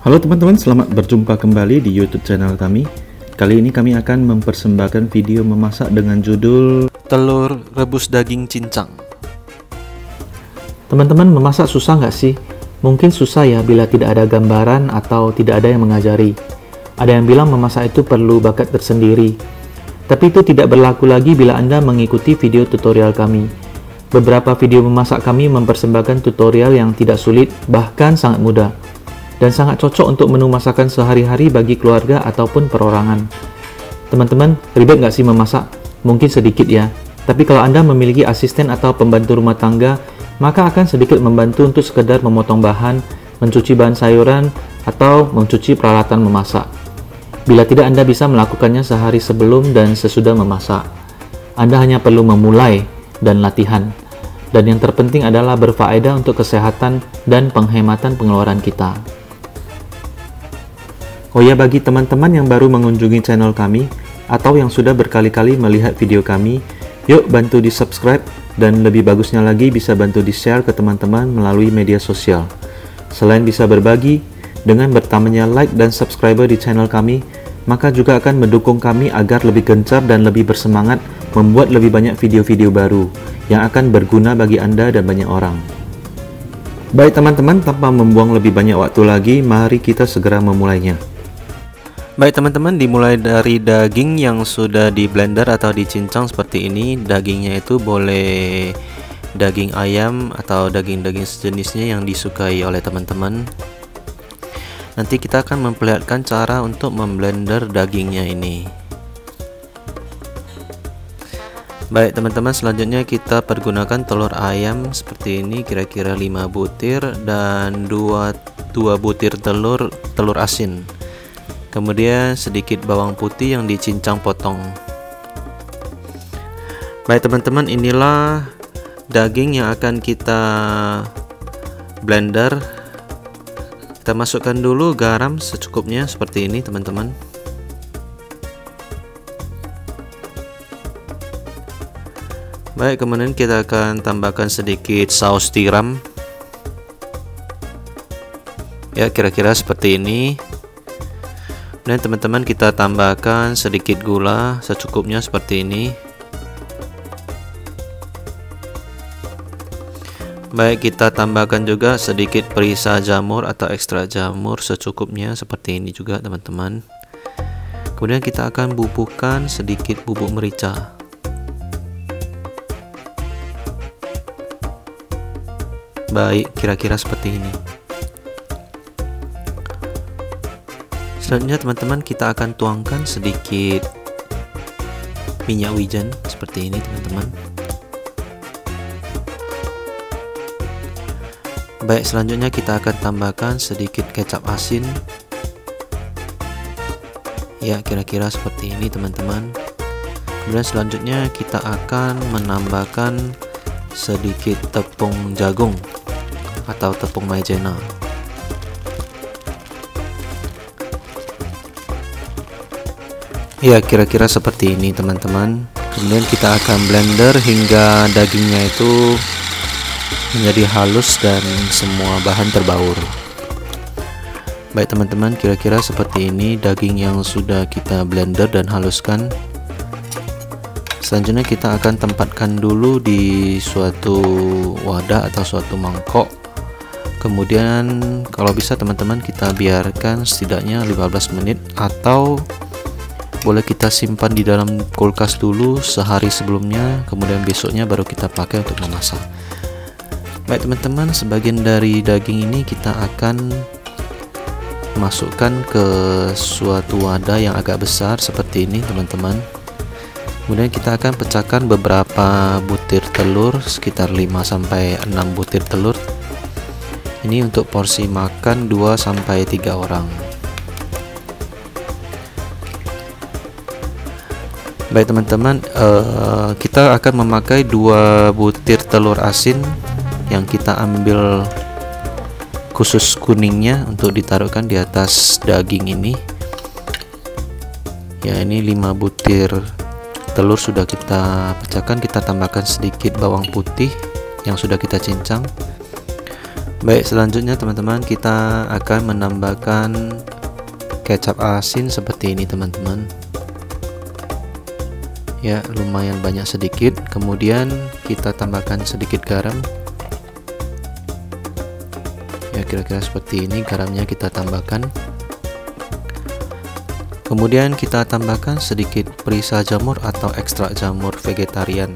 Halo teman-teman, selamat berjumpa kembali di YouTube channel kami. Kali ini kami akan mempersembahkan video memasak dengan judul telur rebus daging cincang. Teman-teman, memasak susah nggak sih? Mungkin susah ya bila tidak ada gambaran atau tidak ada yang mengajari. Ada yang bilang memasak itu perlu bakat tersendiri. Tapi itu tidak berlaku lagi bila Anda mengikuti video tutorial kami. Beberapa video memasak kami mempersembahkan tutorial yang tidak sulit, bahkan sangat mudah. Dan sangat cocok untuk menu masakan sehari-hari bagi keluarga ataupun perorangan. Teman-teman, ribet nggak sih memasak? Mungkin sedikit ya. Tapi kalau Anda memiliki asisten atau pembantu rumah tangga, maka akan sedikit membantu untuk sekedar memotong bahan, mencuci bahan sayuran, atau mencuci peralatan memasak. Bila tidak, Anda bisa melakukannya sehari sebelum dan sesudah memasak. Anda hanya perlu memulai dan latihan. Dan yang terpenting adalah berfaedah untuk kesehatan dan penghematan pengeluaran kita. Oh ya, bagi teman-teman yang baru mengunjungi channel kami atau yang sudah berkali-kali melihat video kami, yuk bantu di subscribe dan lebih bagusnya lagi bisa bantu di share ke teman-teman melalui media sosial. Selain bisa berbagi, dengan bertambahnya like dan subscriber di channel kami, maka juga akan mendukung kami agar lebih gencar dan lebih bersemangat membuat lebih banyak video-video baru yang akan berguna bagi Anda dan banyak orang. Baik teman-teman, tanpa membuang lebih banyak waktu lagi, mari kita segera memulainya. Baik teman-teman, dimulai dari daging yang sudah di blender atau dicincang seperti ini. Dagingnya itu boleh daging ayam atau daging-daging sejenisnya yang disukai oleh teman-teman. Nanti kita akan memperlihatkan cara untuk memblender dagingnya ini. Baik teman-teman, selanjutnya kita pergunakan telur ayam seperti ini, kira-kira 5 butir dan 2 butir telur asin. Kemudian sedikit bawang putih yang dicincang potong. Baik teman-teman, inilah daging yang akan kita blender. Kita masukkan dulu garam secukupnya seperti ini teman-teman. Baik, kemudian kita akan tambahkan sedikit saus tiram. Ya, kira-kira seperti ini. Dan teman-teman, kita tambahkan sedikit gula secukupnya seperti ini. Baik, kita tambahkan juga sedikit perisa jamur atau ekstra jamur secukupnya seperti ini juga teman-teman. Kemudian kita akan bubuhkan sedikit bubuk merica. Baik, kira-kira seperti ini. Selanjutnya teman-teman, kita akan tuangkan sedikit minyak wijen seperti ini teman-teman. Baik, selanjutnya kita akan tambahkan sedikit kecap asin. Ya, kira-kira seperti ini teman-teman. Kemudian selanjutnya kita akan menambahkan sedikit tepung jagung atau tepung maizena. Ya, kira-kira seperti ini teman-teman. Kemudian kita akan blender hingga dagingnya itu menjadi halus dan semua bahan terbaur. Baik teman-teman, kira-kira seperti ini daging yang sudah kita blender dan haluskan. Selanjutnya kita akan tempatkan dulu di suatu wadah atau suatu mangkok. Kemudian kalau bisa teman-teman kita biarkan setidaknya 15 menit atau boleh kita simpan di dalam kulkas dulu sehari sebelumnya, kemudian besoknya baru kita pakai untuk memasak. Baik teman-teman, sebagian dari daging ini kita akan masukkan ke suatu wadah yang agak besar seperti ini teman-teman. Kemudian kita akan pecahkan beberapa butir telur, sekitar 5-6 butir telur. Ini untuk porsi makan 2-3 orang. Baik teman-teman, kita akan memakai 2 butir telur asin yang kita ambil khusus kuningnya untuk ditaruhkan di atas daging ini. Ya, ini 5 butir telur sudah kita pecahkan. Kita tambahkan sedikit bawang putih yang sudah kita cincang. Baik, selanjutnya teman-teman kita akan menambahkan kecap asin seperti ini teman-teman. Ya, lumayan banyak sedikit. Kemudian kita tambahkan sedikit garam. Ya, kira-kira seperti ini garamnya kita tambahkan. Kemudian kita tambahkan sedikit perisa jamur atau ekstrak jamur vegetarian.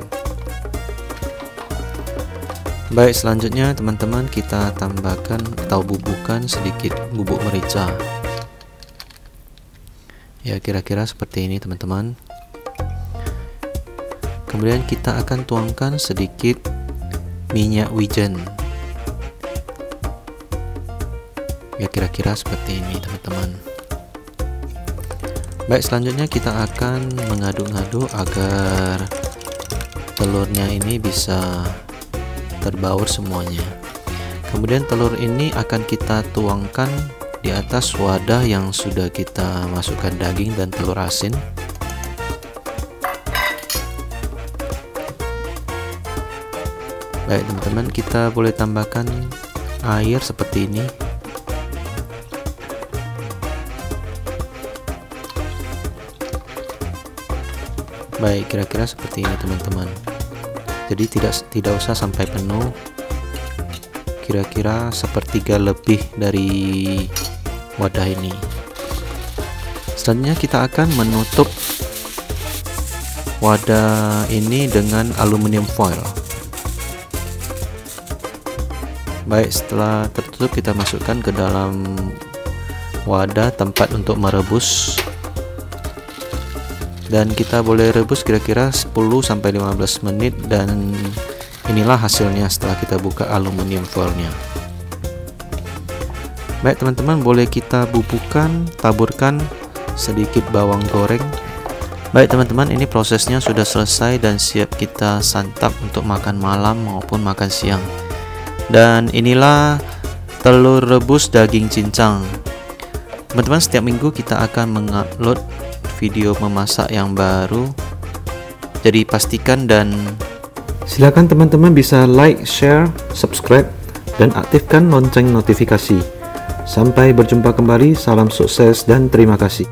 Baik, selanjutnya teman-teman kita tambahkan atau bubukkan sedikit bubuk merica. Ya, kira-kira seperti ini teman-teman. Kemudian kita akan tuangkan sedikit minyak wijen. Ya, kira-kira seperti ini teman-teman. Baik, selanjutnya kita akan mengaduk-aduk agar telurnya ini bisa terbaur semuanya. Kemudian telur ini akan kita tuangkan di atas wadah yang sudah kita masukkan daging dan telur asin. Baik teman-teman, kita boleh tambahkan air seperti ini. Baik, kira-kira seperti ini teman-teman. Jadi tidak usah sampai penuh. Kira-kira sepertiga lebih dari wadah ini. Selanjutnya kita akan menutup wadah ini dengan aluminium foil. Baik, setelah tertutup kita masukkan ke dalam wadah tempat untuk merebus. Dan kita boleh rebus kira-kira 10-15 menit, dan inilah hasilnya setelah kita buka aluminium foilnya. Baik teman-teman, boleh kita bubukkan, taburkan sedikit bawang goreng. Baik teman-teman, ini prosesnya sudah selesai dan siap kita santap untuk makan malam maupun makan siang. Dan inilah telur rebus daging cincang. Teman-teman, setiap minggu kita akan mengupload video memasak yang baru, jadi pastikan dan silakan teman-teman bisa like, share, subscribe, dan aktifkan lonceng notifikasi. Sampai berjumpa kembali, salam sukses dan terima kasih.